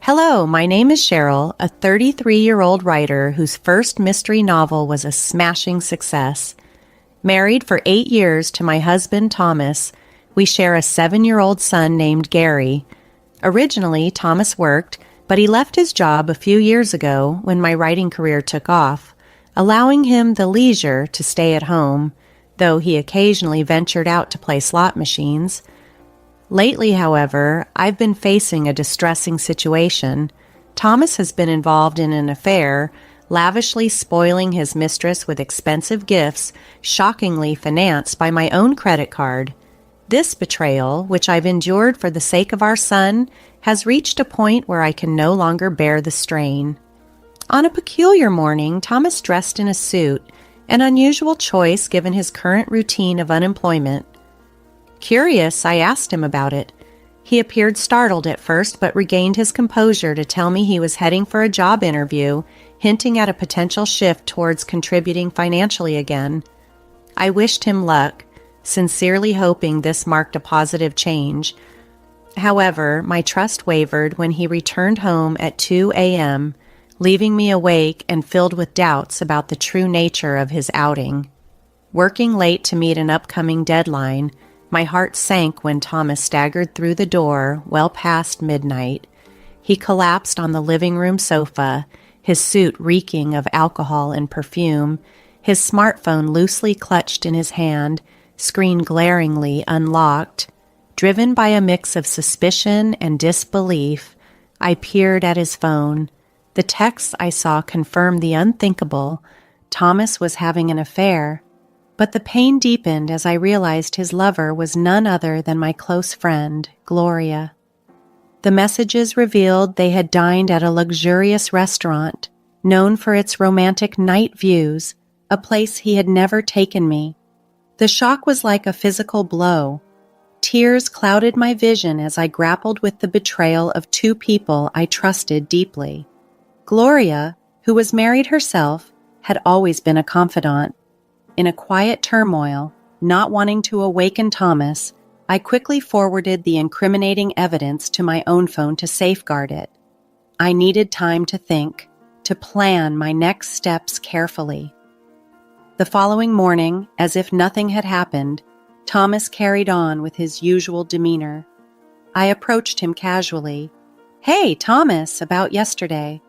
Hello, my name is Cheryl, a 33-year-old writer whose first mystery novel was a smashing success. Married for 8 years to my husband, Thomas, we share a 7-year-old son named Gary. Originally, Thomas worked, but he left his job a few years ago when my writing career took off, allowing him the leisure to stay at home, though he occasionally ventured out to play slot machines. Lately, however, I've been facing a distressing situation. Thomas has been involved in an affair, lavishly spoiling his mistress with expensive gifts, shockingly financed by my own credit card. This betrayal, which I've endured for the sake of our son, has reached a point where I can no longer bear the strain. On a peculiar morning, Thomas dressed in a suit, an unusual choice given his current routine of unemployment. Curious, I asked him about it. He appeared startled at first, but regained his composure to tell me he was heading for a job interview, hinting at a potential shift towards contributing financially again. I wished him luck, sincerely hoping this marked a positive change. However, my trust wavered when he returned home at 2 a.m., leaving me awake and filled with doubts about the true nature of his outing. Working late to meet an upcoming deadline, my heart sank when Thomas staggered through the door well past midnight. He collapsed on the living room sofa, his suit reeking of alcohol and perfume, his smartphone loosely clutched in his hand, screen glaringly unlocked. Driven by a mix of suspicion and disbelief, I peered at his phone. The texts I saw confirmed the unthinkable. Thomas was having an affair. But the pain deepened as I realized his lover was none other than my close friend, Gloria. The messages revealed they had dined at a luxurious restaurant, known for its romantic night views, a place he had never taken me. The shock was like a physical blow. Tears clouded my vision as I grappled with the betrayal of two people I trusted deeply. Gloria, who was married herself, had always been a confidant. In a quiet turmoil, not wanting to awaken Thomas, I quickly forwarded the incriminating evidence to my own phone to safeguard it. I needed time to think, to plan my next steps carefully. The following morning, as if nothing had happened, Thomas carried on with his usual demeanor. I approached him casually. "Hey, Thomas, about yesterday.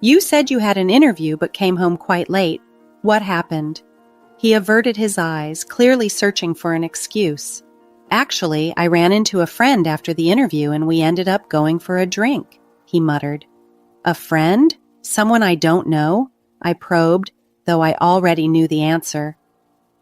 You said you had an interview but came home quite late. What happened?" He averted his eyes, clearly searching for an excuse. "Actually, I ran into a friend after the interview and we ended up going for a drink," he muttered. "A friend? Someone I don't know?" I probed, though I already knew the answer.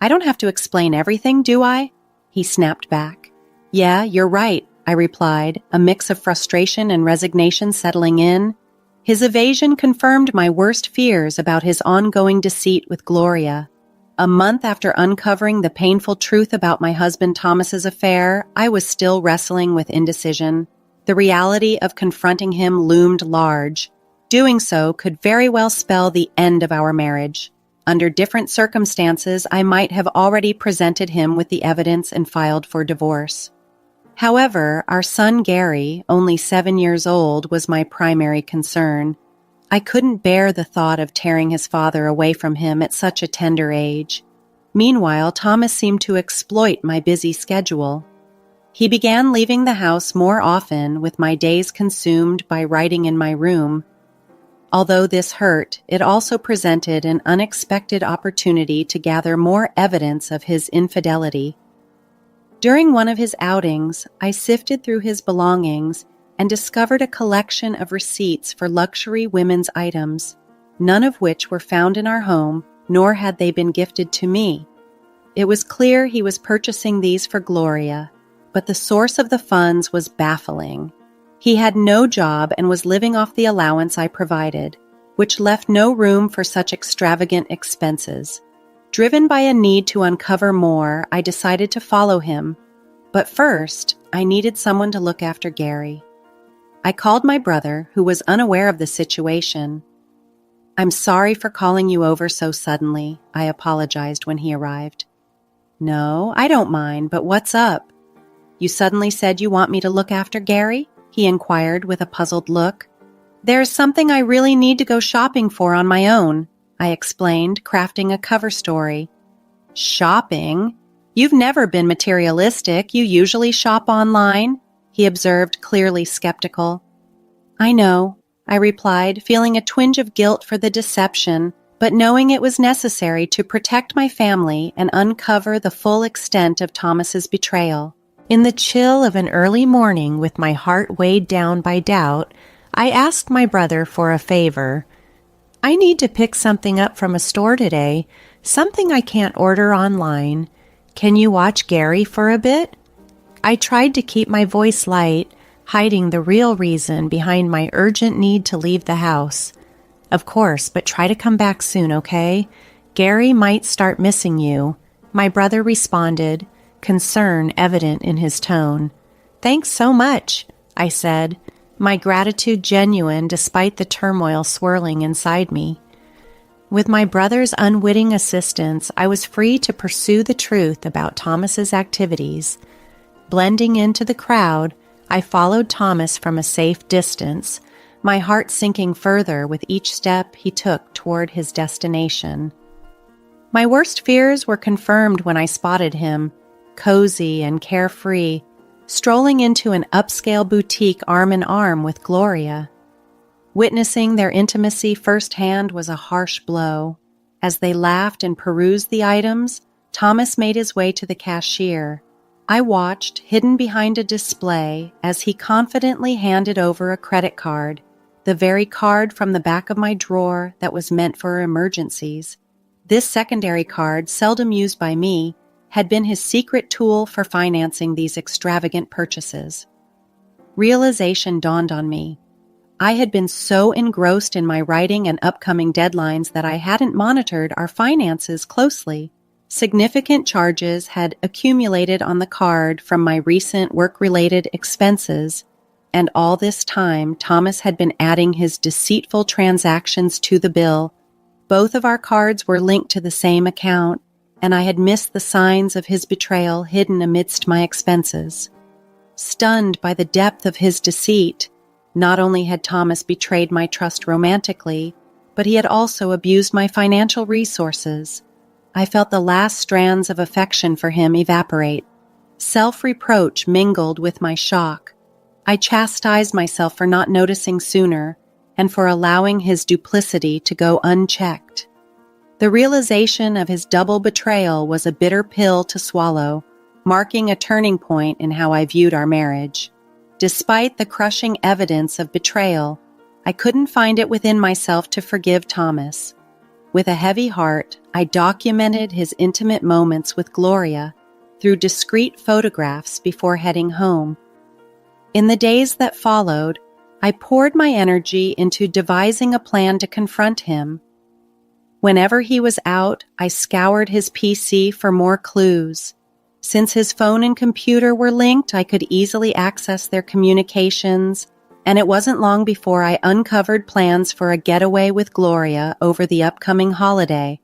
"I don't have to explain everything, do I?" He snapped back. "Yeah, you're right," I replied, a mix of frustration and resignation settling in. His evasion confirmed my worst fears about his ongoing deceit with Gloria. A month after uncovering the painful truth about my husband Thomas's affair, I was still wrestling with indecision. The reality of confronting him loomed large. Doing so could very well spell the end of our marriage. Under different circumstances, I might have already presented him with the evidence and filed for divorce. However, our son Gary, only 7 years old, was my primary concern. I couldn't bear the thought of tearing his father away from him at such a tender age. Meanwhile, Thomas seemed to exploit my busy schedule. He began leaving the house more often, with my days consumed by writing in my room. Although this hurt, it also presented an unexpected opportunity to gather more evidence of his infidelity. During one of his outings, I sifted through his belongings and discovered a collection of receipts for luxury women's items, none of which were found in our home, nor had they been gifted to me. It was clear he was purchasing these for Gloria, but the source of the funds was baffling. He had no job and was living off the allowance I provided, which left no room for such extravagant expenses. Driven by a need to uncover more, I decided to follow him. But first, I needed someone to look after Gary. I called my brother, who was unaware of the situation. "I'm sorry for calling you over so suddenly," I apologized when he arrived. "No, I don't mind, but what's up?" "You suddenly said you want me to look after Gary?" he inquired with a puzzled look. There's something I really need to go shopping for on my own, I explained, crafting a cover story. Shopping? You've never been materialistic. You usually shop online, he observed, clearly skeptical. I know, I replied, feeling a twinge of guilt for the deception, but knowing it was necessary to protect my family and uncover the full extent of Thomas's betrayal. In the chill of an early morning, with my heart weighed down by doubt, I asked my brother for a favor. I need to pick something up from a store today, something I can't order online. Can you watch Gary for a bit? I tried to keep my voice light, hiding the real reason behind my urgent need to leave the house. Of course, but try to come back soon, okay? Gary might start missing you, my brother responded, concern evident in his tone. Thanks so much, I said, my gratitude genuine despite the turmoil swirling inside me. With my brother's unwitting assistance, I was free to pursue the truth about Thomas's activities. Blending into the crowd, I followed Thomas from a safe distance, my heart sinking further with each step he took toward his destination. My worst fears were confirmed when I spotted him, cozy and carefree, strolling into an upscale boutique arm in arm with Gloria. Witnessing their intimacy firsthand was a harsh blow. As they laughed and perused the items, Thomas made his way to the cashier. I watched, hidden behind a display, as he confidently handed over a credit card, the very card from the back of my drawer that was meant for emergencies. This secondary card, seldom used by me, had been his secret tool for financing these extravagant purchases. Realization dawned on me. I had been so engrossed in my writing and upcoming deadlines that I hadn't monitored our finances closely. Significant charges had accumulated on the card from my recent work-related expenses, and all this time Thomas had been adding his deceitful transactions to the bill. Both of our cards were linked to the same account, and I had missed the signs of his betrayal hidden amidst my expenses. Stunned by the depth of his deceit, not only had Thomas betrayed my trust romantically, but he had also abused my financial resources. I felt the last strands of affection for him evaporate. Self-reproach mingled with my shock. I chastised myself for not noticing sooner and for allowing his duplicity to go unchecked. The realization of his double betrayal was a bitter pill to swallow, marking a turning point in how I viewed our marriage. Despite the crushing evidence of betrayal, I couldn't find it within myself to forgive Thomas. With a heavy heart, I documented his intimate moments with Gloria through discreet photographs before heading home. In the days that followed, I poured my energy into devising a plan to confront him. Whenever he was out, I scoured his PC for more clues. Since his phone and computer were linked, I could easily access their communications, and it wasn't long before I uncovered plans for a getaway with Gloria over the upcoming holiday,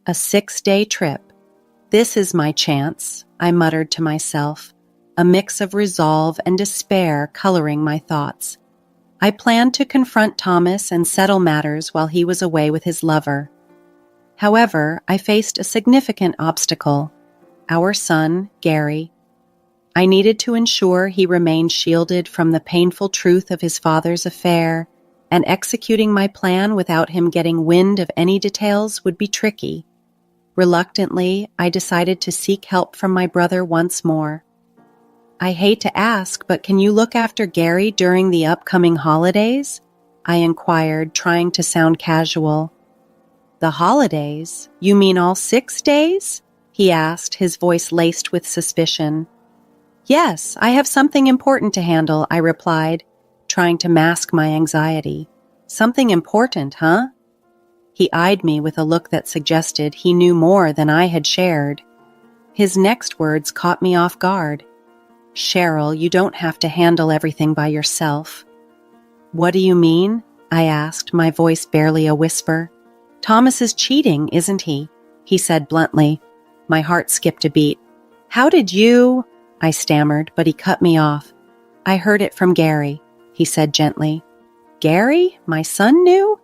a 6-day trip. This is my chance, I muttered to myself, a mix of resolve and despair coloring my thoughts. I planned to confront Thomas and settle matters while he was away with his lover. However, I faced a significant obstacle: our son, Gary. I needed to ensure he remained shielded from the painful truth of his father's affair, and executing my plan without him getting wind of any details would be tricky. Reluctantly, I decided to seek help from my brother once more. I hate to ask, but can you look after Gary during the upcoming holidays? I inquired, trying to sound casual. The holidays? You mean all 6 days? He asked, his voice laced with suspicion. Yes, I have something important to handle, I replied, trying to mask my anxiety. Something important, huh? He eyed me with a look that suggested he knew more than I had shared. His next words caught me off guard. Cheryl, you don't have to handle everything by yourself. What do you mean? I asked, my voice barely a whisper. Thomas is cheating, isn't he? He said bluntly. My heart skipped a beat. How did you? I stammered, but he cut me off. I heard it from Gary, he said gently. Gary, my son, knew?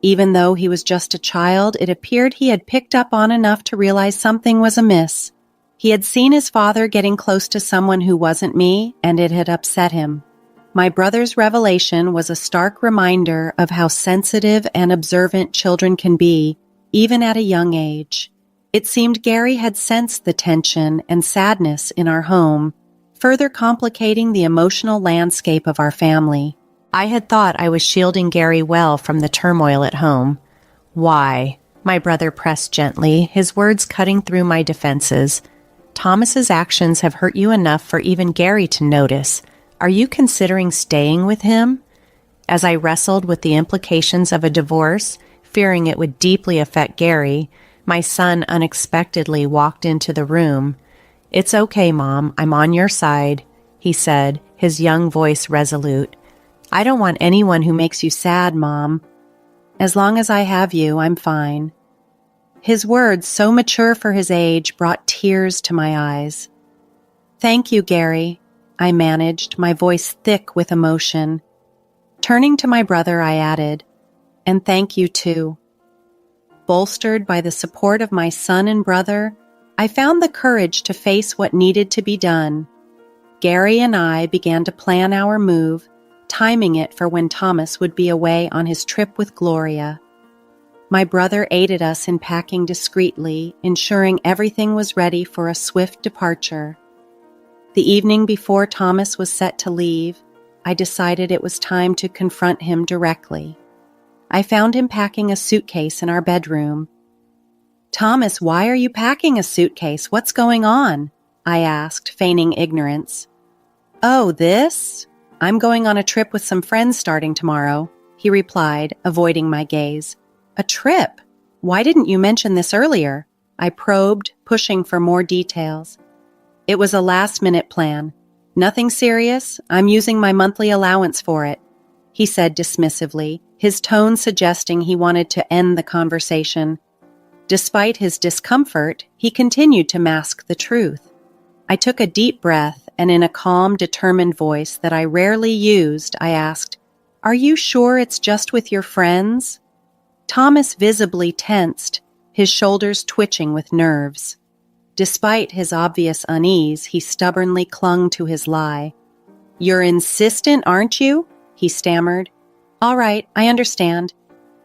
Even though he was just a child, it appeared he had picked up on enough to realize something was amiss. He had seen his father getting close to someone who wasn't me, and it had upset him. My brother's revelation was a stark reminder of how sensitive and observant children can be, even at a young age. It seemed Gary had sensed the tension and sadness in our home, further complicating the emotional landscape of our family. I had thought I was shielding Gary well from the turmoil at home. Why? My brother pressed gently, his words cutting through my defenses. Thomas's actions have hurt you enough for even Gary to notice. Are you considering staying with him? As I wrestled with the implications of a divorce, fearing it would deeply affect Gary, my son unexpectedly walked into the room. "It's okay, Mom. I'm on your side," he said, his young voice resolute. "I don't want anyone who makes you sad, Mom. As long as I have you, I'm fine." His words, so mature for his age, brought tears to my eyes. "Thank you, Gary," I managed, my voice thick with emotion. Turning to my brother, I added, "And thank you too." Bolstered by the support of my son and brother, I found the courage to face what needed to be done. Gary and I began to plan our move, timing it for when Thomas would be away on his trip with Gloria. My brother aided us in packing discreetly, ensuring everything was ready for a swift departure. The evening before Thomas was set to leave, I decided it was time to confront him directly. I found him packing a suitcase in our bedroom. "Thomas, why are you packing a suitcase? What's going on?" I asked, feigning ignorance. "Oh, this? I'm going on a trip with some friends starting tomorrow," he replied, avoiding my gaze. "A trip? Why didn't you mention this earlier?" I probed, pushing for more details. "It was a last-minute plan. Nothing serious. I'm using my monthly allowance for it," he said dismissively, his tone suggesting he wanted to end the conversation. Despite his discomfort, he continued to mask the truth. I took a deep breath, and in a calm, determined voice that I rarely used, I asked, "Are you sure it's just with your friends?" Thomas visibly tensed, his shoulders twitching with nerves. Despite his obvious unease, he stubbornly clung to his lie. "You're insistent, aren't you?" he stammered. "All right, I understand.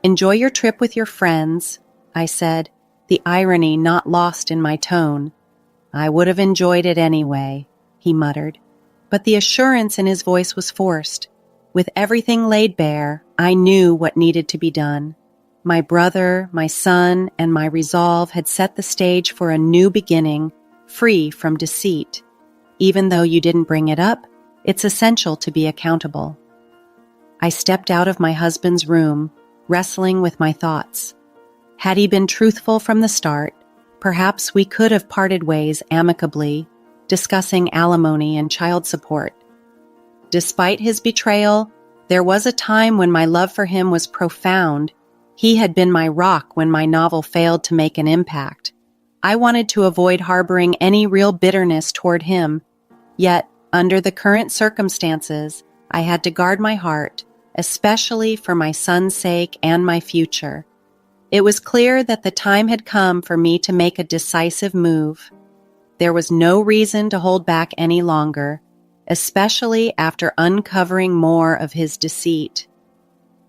Enjoy your trip with your friends," I said, the irony not lost in my tone. "I would have enjoyed it anyway," he muttered. But the assurance in his voice was forced. With everything laid bare, I knew what needed to be done. My brother, my son, and my resolve had set the stage for a new beginning, free from deceit. Even though you didn't bring it up, it's essential to be accountable. I stepped out of my husband's room, wrestling with my thoughts. Had he been truthful from the start, perhaps we could have parted ways amicably, discussing alimony and child support. Despite his betrayal, there was a time when my love for him was profound. He had been my rock when my novel failed to make an impact. I wanted to avoid harboring any real bitterness toward him, yet, under the current circumstances, I had to guard my heart, especially for my son's sake and my future. It was clear that the time had come for me to make a decisive move. There was no reason to hold back any longer, especially after uncovering more of his deceit.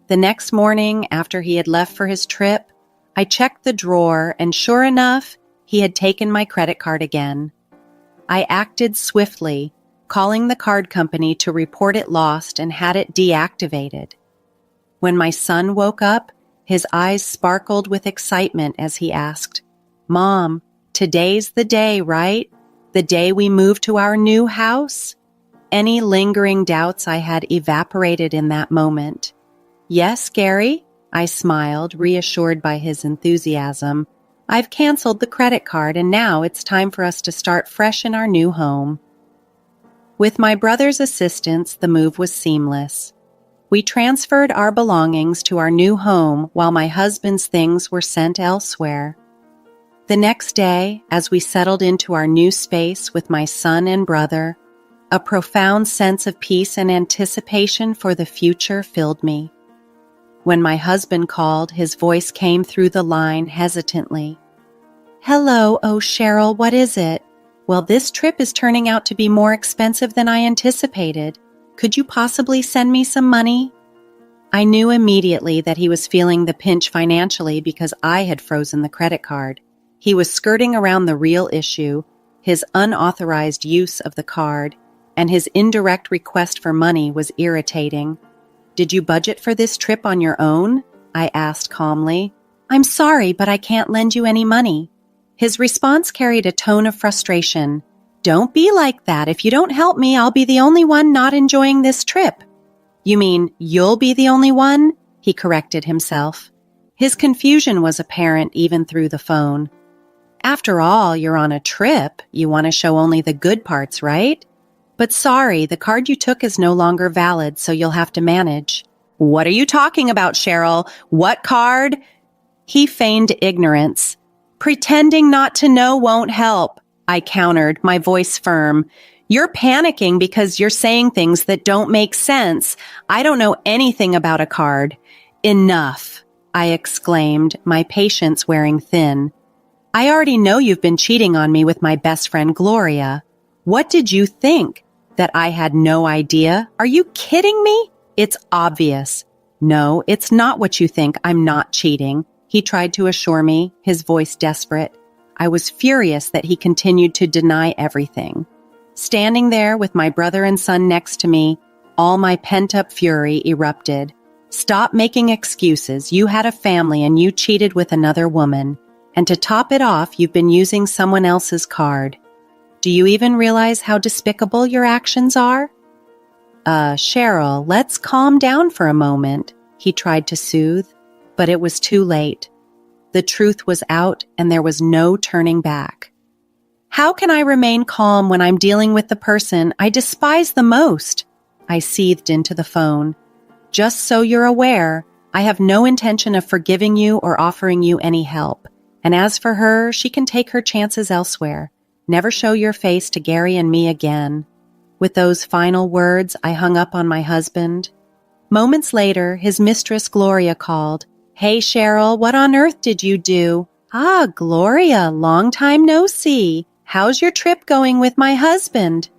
The next morning, after he had left for his trip, I checked the drawer, and sure enough, he had taken my credit card again. I acted swiftly, calling the card company to report it lost and had it deactivated. When my son woke up, his eyes sparkled with excitement as he asked, "Mom, today's the day, right? The day we move to our new house?" Any lingering doubts I had evaporated in that moment. "Yes, Gary," I smiled, reassured by his enthusiasm. "I've canceled the credit card, and now it's time for us to start fresh in our new home." With my brother's assistance, the move was seamless. We transferred our belongings to our new home while my husband's things were sent elsewhere. The next day, as we settled into our new space with my son and brother, a profound sense of peace and anticipation for the future filled me. When my husband called, his voice came through the line hesitantly. "Hello, oh Cheryl, what is it? Well, this trip is turning out to be more expensive than I anticipated. Could you possibly send me some money?" I knew immediately that he was feeling the pinch financially because I had frozen the credit card. He was skirting around the real issue, his unauthorized use of the card, and his indirect request for money was irritating. "Did you budget for this trip on your own?" I asked calmly. "I'm sorry, but I can't lend you any money." His response carried a tone of frustration. "Don't be like that. If you don't help me, I'll be the only one not enjoying this trip." "You mean you'll be the only one?" he corrected himself. His confusion was apparent even through the phone. "After all, you're on a trip. You want to show only the good parts, right? But sorry, the card you took is no longer valid, so you'll have to manage." "What are you talking about, Cheryl? What card?" He feigned ignorance. "Pretending not to know won't help," I countered, my voice firm. "You're panicking because you're saying things that don't make sense. I don't know anything about a card." "Enough," I exclaimed, my patience wearing thin. "I already know you've been cheating on me with my best friend Gloria. What did you think? That I had no idea? Are you kidding me? It's obvious." "No, it's not what you think. I'm not cheating," he tried to assure me, his voice desperate. I was furious that he continued to deny everything. Standing there with my brother and son next to me, all my pent-up fury erupted. "Stop making excuses. You had a family and you cheated with another woman. And to top it off, you've been using someone else's card. Do you even realize how despicable your actions are?" Cheryl, let's calm down for a moment," he tried to soothe, but it was too late. The truth was out and there was no turning back. "How can I remain calm when I'm dealing with the person I despise the most?" I seethed into the phone. "Just so you're aware, I have no intention of forgiving you or offering you any help. And as for her, she can take her chances elsewhere. Never show your face to Gary and me again." With those final words, I hung up on my husband. Moments later, his mistress Gloria called. "Hey, Cheryl, what on earth did you do?" "Ah, Gloria, long time no see. How's your trip going with my husband?"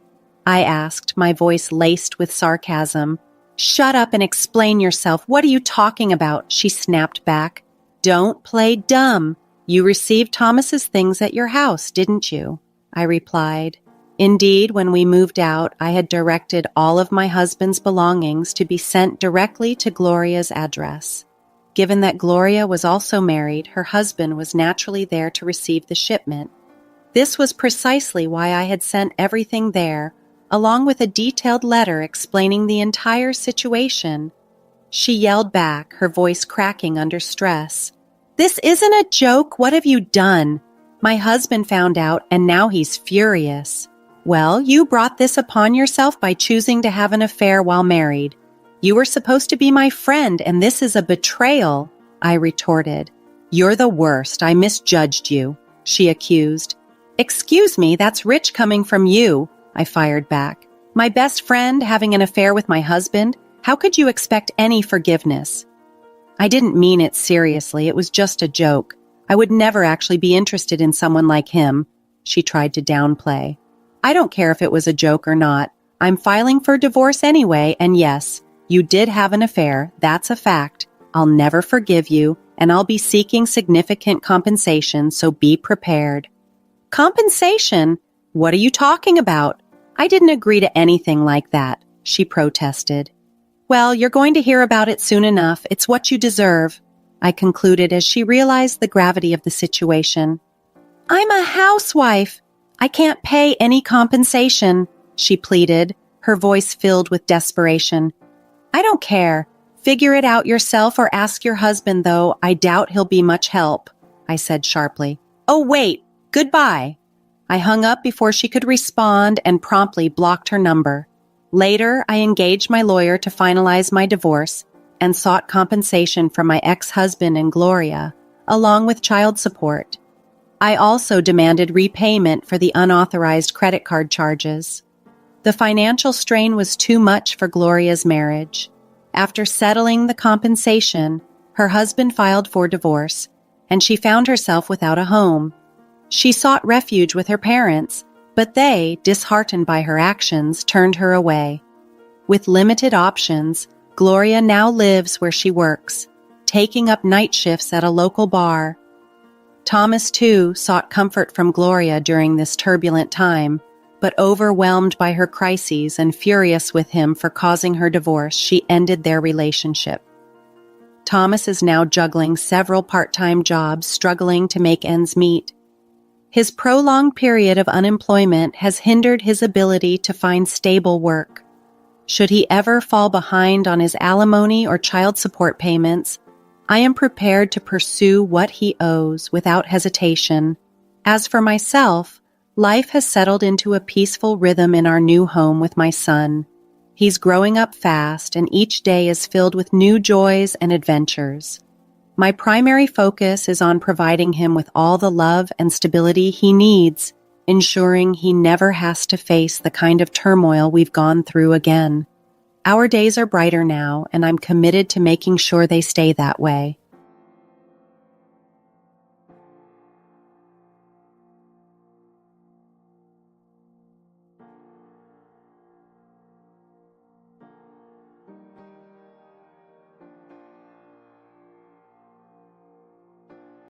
I asked, my voice laced with sarcasm. "Shut up and explain yourself. What are you talking about?" she snapped back. "Don't play dumb. You received Thomas's things at your house, didn't you?" I replied. Indeed, when we moved out, I had directed all of my husband's belongings to be sent directly to Gloria's address. Given that Gloria was also married, her husband was naturally there to receive the shipment. This was precisely why I had sent everything there, along with a detailed letter explaining the entire situation. She yelled back, her voice cracking under stress. "This isn't a joke. What have you done?" "My husband found out, and now he's furious." "Well, you brought this upon yourself by choosing to have an affair while married. You were supposed to be my friend, and this is a betrayal," I retorted. "You're the worst. I misjudged you," she accused. "Excuse me, that's rich coming from you," I fired back. "My best friend having an affair with my husband? How could you expect any forgiveness?" "I didn't mean it seriously. It was just a joke. I would never actually be interested in someone like him," she tried to downplay. "I don't care if it was a joke or not. I'm filing for divorce anyway, and yes, you did have an affair. That's a fact. I'll never forgive you, and I'll be seeking significant compensation, so be prepared." "Compensation? What are you talking about?" "I didn't agree to anything like that," she protested. "Well, you're going to hear about it soon enough. It's what you deserve," I concluded as she realized the gravity of the situation. "I'm a housewife. I can't pay any compensation," she pleaded, her voice filled with desperation. "I don't care. Figure it out yourself or ask your husband, though I doubt he'll be much help," I said sharply. "Oh, wait. Goodbye." I hung up before she could respond and promptly blocked her number. Later, I engaged my lawyer to finalize my divorce and sought compensation from my ex-husband and Gloria, along with child support. I also demanded repayment for the unauthorized credit card charges. The financial strain was too much for Gloria's marriage. After settling the compensation, her husband filed for divorce, and she found herself without a home. She sought refuge with her parents, but they, disheartened by her actions, turned her away. With limited options, Gloria now lives where she works, taking up night shifts at a local bar. Thomas, too, sought comfort from Gloria during this turbulent time, but overwhelmed by her crises and furious with him for causing her divorce, she ended their relationship. Thomas is now juggling several part-time jobs, struggling to make ends meet. His prolonged period of unemployment has hindered his ability to find stable work. Should he ever fall behind on his alimony or child support payments, I am prepared to pursue what he owes without hesitation. As for myself, life has settled into a peaceful rhythm in our new home with my son. He's growing up fast, and each day is filled with new joys and adventures. My primary focus is on providing him with all the love and stability he needs, ensuring he never has to face the kind of turmoil we've gone through again. Our days are brighter now, and I'm committed to making sure they stay that way.